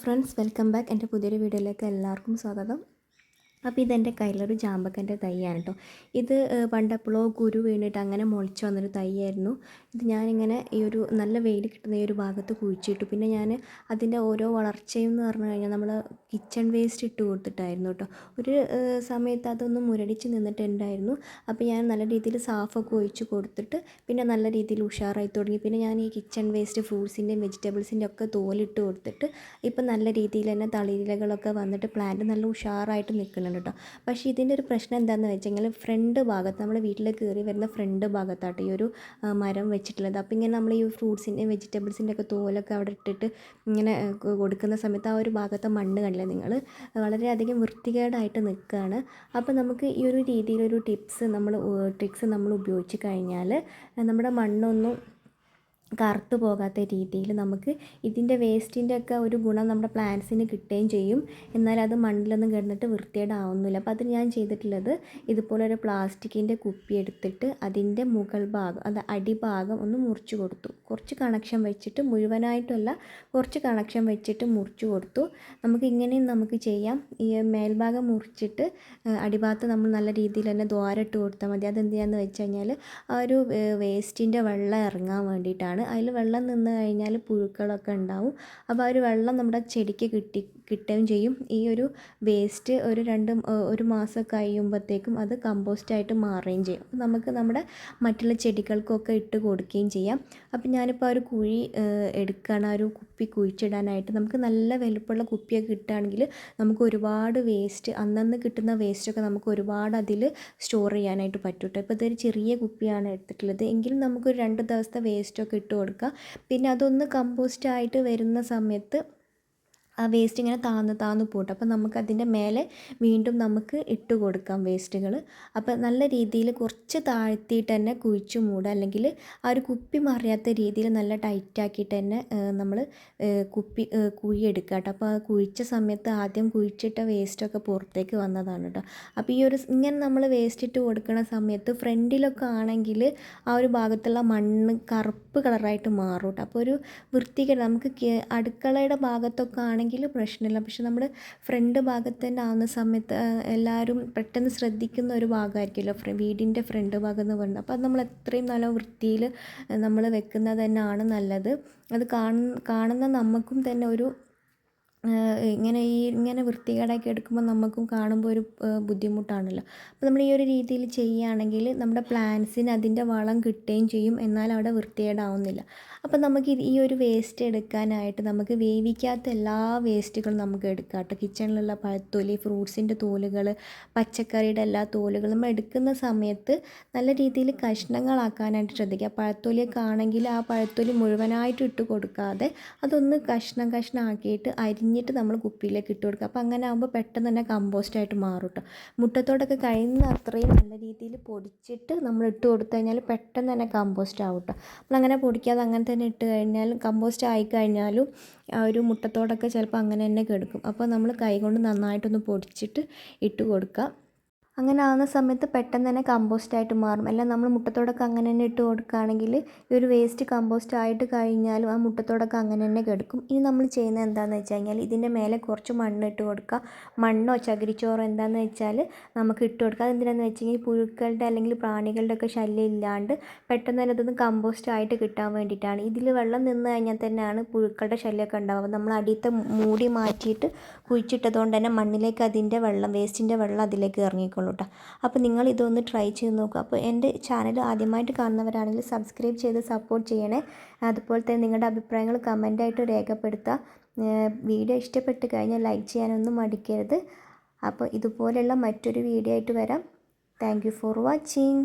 Friends, welcome back. എൻ്റെ പുതിയൊരു വീഡിയോയിലേക്ക് എല്ലാവർക്കും സ്വാഗതം. അപ്പോൾ ഇതെൻ്റെ കയ്യിലൊരു ചാമ്പക്കൻ്റെ തൈയാണ് കേട്ടോ. ഇത് പണ്ടെപ്പോഴോ കുരു വീണിട്ട് അങ്ങനെ മുളച്ച് വന്നൊരു തൈയായിരുന്നു. ഇത് ഞാനിങ്ങനെ ഈ ഒരു നല്ല വെയിൽ കിട്ടുന്ന ഈ ഒരു ഭാഗത്ത് കുഴിച്ചിട്ടു. പിന്നെ ഞാൻ അതിൻ്റെ ഓരോ വളർച്ചയും എന്ന് പറഞ്ഞു കഴിഞ്ഞാൽ നമ്മൾ കിച്ചൺ വേസ്റ്റ് ഇട്ട് കൊടുത്തിട്ടായിരുന്നു കേട്ടോ. ഒരു സമയത്ത് അതൊന്ന് മുരടിച്ച് നിന്നിട്ടുണ്ടായിരുന്നു. അപ്പോൾ ഞാൻ നല്ല രീതിയിൽ സാഫൊക്കെ ഒഴിച്ച് കൊടുത്തിട്ട് പിന്നെ നല്ല രീതിയിൽ ഉഷാറായി തുടങ്ങി. പിന്നെ ഞാൻ ഈ കിച്ചൺ വേസ്റ്റ് ഫ്രൂട്ട്സിൻ്റെയും വെജിറ്റബിൾസിൻ്റെ ഒക്കെ തോലിട്ട് കൊടുത്തിട്ട് ഇപ്പം നല്ല രീതിയിൽ തന്നെ തളിരിലകളൊക്കെ വന്നിട്ട് പ്ലാന്റ് നല്ല ഉഷാറായിട്ട് നിൽക്കുന്നുണ്ട് കേട്ടോ. പക്ഷേ ഇതിൻ്റെ ഒരു പ്രശ്നം എന്താണെന്ന് വെച്ച് കഴിഞ്ഞാൽ ഫ്രണ്ട് ഭാഗത്ത് നമ്മൾ വീട്ടിൽ കയറി വരുന്ന ഫ്രണ്ട് ഭാഗത്താട്ടോ ഈ ഒരു മരം വെച്ചിട്ടുള്ളത്. അപ്പോൾ ഇങ്ങനെ നമ്മൾ ഈ ഫ്രൂട്ട്സിൻ്റെ വെജിറ്റബിൾസിൻ്റെ ഒക്കെ തോലൊക്കെ അവിടെ ഇട്ടിട്ട് ഇങ്ങനെ കൊടുക്കുന്ന സമയത്ത് ആ ഒരു ഭാഗത്തെ മണ്ണ് കണ്ടില്ലേ നിങ്ങൾ, വളരെയധികം വൃത്തികേടായിട്ട് നിൽക്കുകയാണ്. അപ്പോൾ നമുക്ക് ഈ ഒരു രീതിയിലൊരു ട്രിക്സ് നമ്മൾ ഉപയോഗിച്ച് കഴിഞ്ഞാൽ നമ്മുടെ മണ്ണൊന്നും കറുത്ത് പോകാത്ത രീതിയിൽ നമുക്ക് ഇതിൻ്റെ വേസ്റ്റിൻ്റെ ഒക്കെ ഒരു ഗുണം നമ്മുടെ പ്ലാന്റ്സിന് കിട്ടുകയും ചെയ്യും. എന്നാൽ അത് മണ്ണിലൊന്നും കിടന്നിട്ട് വൃത്തികേടാവുന്നില്ല. അപ്പോൾ അത് ഞാൻ ചെയ്തിട്ടുള്ളത് ഇതുപോലെ ഒരു പ്ലാസ്റ്റിക്കിൻ്റെ കുപ്പി എടുത്തിട്ട് അതിൻ്റെ മുകൾ ഭാഗം, അത് അടിഭാഗം ഒന്ന് മുറിച്ച് കൊടുത്തു. കുറച്ച് കണക്ഷൻ വെച്ചിട്ട്, മുഴുവനായിട്ടല്ല, കുറച്ച് കണക്ഷൻ വെച്ചിട്ട് മുറിച്ച് കൊടുത്തു. നമുക്ക് ഇങ്ങനെയും നമുക്ക് ചെയ്യാം. ഈ മേൽഭാഗം മുറിച്ചിട്ട് അടിഭാഗത്ത് നമ്മൾ നല്ല രീതിയിൽ തന്നെ ദ്വാരം ഇട്ട് കൊടുത്താൽ മതി. അതെന്തിനാന്ന് വെച്ച് കഴിഞ്ഞാൽ ആ ഒരു വേസ്റ്റിൻ്റെ വെള്ളം ഇറങ്ങാൻ വേണ്ടിയിട്ടാണ്. അതിൽ വെള്ളം നിന്ന് കഴിഞ്ഞാൽ പുഴുക്കളൊക്കെ ഉണ്ടാവും. അപ്പോൾ ആ ഒരു വെള്ളം നമ്മുടെ ചെടിക്ക് കിട്ടുകയും ചെയ്യും. ഈ ഒരു വേസ്റ്റ് ഒരു മാസം കഴിയുമ്പോഴത്തേക്കും അത് കമ്പോസ്റ്റായിട്ട് മാറുകയും ചെയ്യും. നമുക്ക് നമ്മുടെ മറ്റുള്ള ചെടികൾക്കൊക്കെ ഇട്ട് കൊടുക്കുകയും ചെയ്യാം. അപ്പം ഞാനിപ്പോൾ ആ ഒരു കുഴി എടുക്കുകയാണ്, ആ ഒരു കുപ്പി കുഴിച്ചിടാനായിട്ട്. നമുക്ക് നല്ല വലുപ്പമുള്ള കുപ്പിയൊക്കെ കിട്ടുകയാണെങ്കിൽ നമുക്ക് ഒരുപാട് വേസ്റ്റ്, അന്നന്ന് കിട്ടുന്ന വേസ്റ്റൊക്കെ നമുക്ക് ഒരുപാട് അതിൽ സ്റ്റോർ ചെയ്യാനായിട്ട് പറ്റും കേട്ടോ. ഇപ്പോൾ ഇതൊരു ചെറിയ കുപ്പിയാണ് എടുത്തിട്ടുള്ളത്, എങ്കിലും നമുക്കൊരു 2 ദിവസത്തെ വേസ്റ്റൊക്കെ ഇട്ട് കൊടുക്കുക. പിന്നെ അതൊന്ന് കമ്പോസ്റ്റായിട്ട് വരുന്ന സമയത്ത് ആ വേസ്റ്റ് ഇങ്ങനെ താന്ന് പോട്ടെ. അപ്പോൾ നമുക്കതിൻ്റെ മേലെ വീണ്ടും നമുക്ക് ഇട്ട് കൊടുക്കാം വേസ്റ്റുകൾ. അപ്പോൾ നല്ല രീതിയിൽ കുറച്ച് താഴ്ത്തിയിട്ട് തന്നെ കുഴിച്ച് മൂടുക, അല്ലെങ്കിൽ ആ ഒരു കുപ്പി മറിയാത്ത രീതിയിൽ നല്ല ടൈറ്റാക്കിയിട്ട് തന്നെ നമ്മൾ കുഴി എടുക്കുക കേട്ടോ. അപ്പോൾ ആ കുഴിച്ച സമയത്ത് ആദ്യം കുഴിച്ചിട്ട വേസ്റ്റൊക്കെ പുറത്തേക്ക് വന്നതാണ് കേട്ടോ. അപ്പോൾ ഇങ്ങനെ നമ്മൾ വേസ്റ്റ് ഇട്ട് കൊടുക്കുന്ന സമയത്ത് ഫ്രണ്ടിലൊക്കെ ആണെങ്കിൽ ആ ഒരു ഭാഗത്തുള്ള മണ്ണ് കറുപ്പ് കളറായിട്ട് മാറും കേട്ടോ. അപ്പോൾ ഒരു വൃത്തികേട്, നമുക്ക് അടുക്കളയുടെ ഭാഗത്തൊക്കെ ആണെങ്കിൽ പ്രശ്നമില്ല. പക്ഷെ നമ്മുടെ ഫ്രണ്ട് ഭാഗത്ത് തന്നെ ആവുന്ന സമയത്ത് എല്ലാവരും പെട്ടെന്ന് ശ്രദ്ധിക്കുന്ന ഒരു ഭാഗമായിരിക്കുമല്ലോ വീടിൻ്റെ ഫ്രണ്ട് ഭാഗം എന്ന് പറയുന്നത്. അപ്പോൾ അത് നമ്മൾ എത്രയും നല്ല വൃത്തിയിൽ നമ്മൾ വെക്കുന്നത് തന്നെയാണ് നല്ലത്. അത് കാണുന്ന നമുക്കും തന്നെ ഒരു ഇങ്ങനെ വൃത്തികേടാക്കി എടുക്കുമ്പോൾ നമുക്കും കാണുമ്പോൾ ഒരു ബുദ്ധിമുട്ടാണല്ലോ. അപ്പോൾ നമ്മൾ ഈ ഒരു രീതിയിൽ ചെയ്യുകയാണെങ്കിൽ നമ്മുടെ പ്ലാന്റ്സിന് അതിൻ്റെ വളം കിട്ടുകയും ചെയ്യും, എന്നാൽ അവിടെ വൃത്തികേടാവുന്നില്ല. അപ്പോൾ നമുക്ക് ഈ ഒരു വേസ്റ്റ് എടുക്കാനായിട്ട് നമുക്ക് വേവിക്കാത്ത എല്ലാ വേസ്റ്റുകളും നമുക്ക് എടുക്കാം കേട്ടോ. കിച്ചണിലുള്ള പഴത്തൊലി, ഫ്രൂട്ട്സിൻ്റെ തോലുകൾ, പച്ചക്കറിയുടെ എല്ലാ തോലുകളും നമ്മൾ എടുക്കുന്ന സമയത്ത് നല്ല രീതിയിൽ കഷ്ണങ്ങളാക്കാനായിട്ട് ശ്രദ്ധിക്കുക. പഴത്തൊലിയൊക്കെ ആണെങ്കിൽ ആ പഴത്തൊലി മുഴുവനായിട്ട് ഇട്ട് കൊടുക്കാതെ അതൊന്ന് കഷ്ണമാക്കിയിട്ട് അരിഞ്ഞിട്ട് നമ്മൾ കുപ്പിയിലേക്ക് ഇട്ട് കൊടുക്കുക. അപ്പോൾ അങ്ങനെ ആകുമ്പോൾ പെട്ടെന്ന് തന്നെ കമ്പോസ്റ്റായിട്ട് മാറും കേട്ടോ. മുട്ടത്തോടൊക്കെ കഴിയുന്ന അത്രയും നല്ല രീതിയിൽ പൊടിച്ചിട്ട് നമ്മൾ ഇട്ട് കൊടുത്തു കഴിഞ്ഞാൽ പെട്ടെന്ന് തന്നെ കമ്പോസ്റ്റ് ആവും കേട്ടോ. നമ്മളങ്ങനെ പൊടിക്കാതെ അങ്ങനെ തന്നെ ഇട്ട് കഴിഞ്ഞാലും കമ്പോസ്റ്റ് ആയിക്കഴിഞ്ഞാലും ആ ഒരു മുട്ടത്തോടൊക്കെ ചിലപ്പോൾ അങ്ങനെ തന്നെ കിടക്കും. അപ്പോൾ നമ്മൾ കൈകൊണ്ട് നന്നായിട്ടൊന്ന് പൊടിച്ചിട്ട് ഇട്ട് കൊടുക്കുക. അങ്ങനെ ആകുന്ന സമയത്ത് പെട്ടെന്ന് തന്നെ കമ്പോസ്റ്റായിട്ട് മാറും. അല്ല നമ്മൾ മുട്ടത്തോടൊക്കെ അങ്ങനെ തന്നെ ഇട്ട് കൊടുക്കുകയാണെങ്കിൽ ഈ ഒരു വേസ്റ്റ് കമ്പോസ്റ്റ് ആയിട്ട് കഴിഞ്ഞാലും ആ മുട്ടത്തോടൊക്കെ അങ്ങനെ തന്നെ കിടക്കും. ഇനി നമ്മൾ ചെയ്യുന്നത് എന്താണെന്ന് വെച്ച് കഴിഞ്ഞാൽ ഇതിൻ്റെ മേലെ കുറച്ച് മണ്ണ് ഇട്ട് കൊടുക്കുക. മണ്ണോ ചകിരിച്ചോറോ എന്താണെന്ന് വെച്ചാൽ നമുക്ക് ഇട്ട് കൊടുക്കുക. അതെന്തിനാണെന്ന് വെച്ച് കഴിഞ്ഞാൽ പുഴുക്കളുടെ അല്ലെങ്കിൽ പ്രാണികളുടെ ഒക്കെ ശല്യം ഇല്ലാണ്ട് പെട്ടെന്ന് തന്നെ ഇതൊന്ന് കമ്പോസ്റ്റ് ആയിട്ട് കിട്ടാൻ വേണ്ടിയിട്ടാണ്. ഇതിൽ വെള്ളം നിന്ന് കഴിഞ്ഞാൽ തന്നെയാണ് പുഴുക്കളുടെ ശല്യമൊക്കെ ഉണ്ടാവുക. നമ്മൾ അടിയത്തെ മൂടി മാറ്റിയിട്ട് കുഴിച്ചിട്ടതുകൊണ്ട് തന്നെ മണ്ണിലേക്ക് അതിൻ്റെ വെള്ളം, വേസ്റ്റിൻ്റെ വെള്ളം അതിലേക്ക് ഇറങ്ങിക്കൊള്ളും കേട്ടോ. അപ്പോൾ നിങ്ങൾ ഇതൊന്ന് ട്രൈ ചെയ്ത് നോക്കുക. അപ്പോൾ എൻ്റെ ചാനൽ ആദ്യമായിട്ട് കാണുന്നവരാണെങ്കിൽ സബ്സ്ക്രൈബ് ചെയ്ത് സപ്പോർട്ട് ചെയ്യണേ. അതുപോലെ തന്നെ നിങ്ങളുടെ അഭിപ്രായങ്ങൾ കമൻ്റായിട്ട് രേഖപ്പെടുത്തുക. വീഡിയോ ഇഷ്ടപ്പെട്ട് കഴിഞ്ഞാൽ ലൈക്ക് ചെയ്യാനൊന്നും മടിക്കരുത്. അപ്പോൾ ഇതുപോലെയുള്ള മറ്റൊരു വീഡിയോ ആയിട്ട് വരാം. Thank you for watching.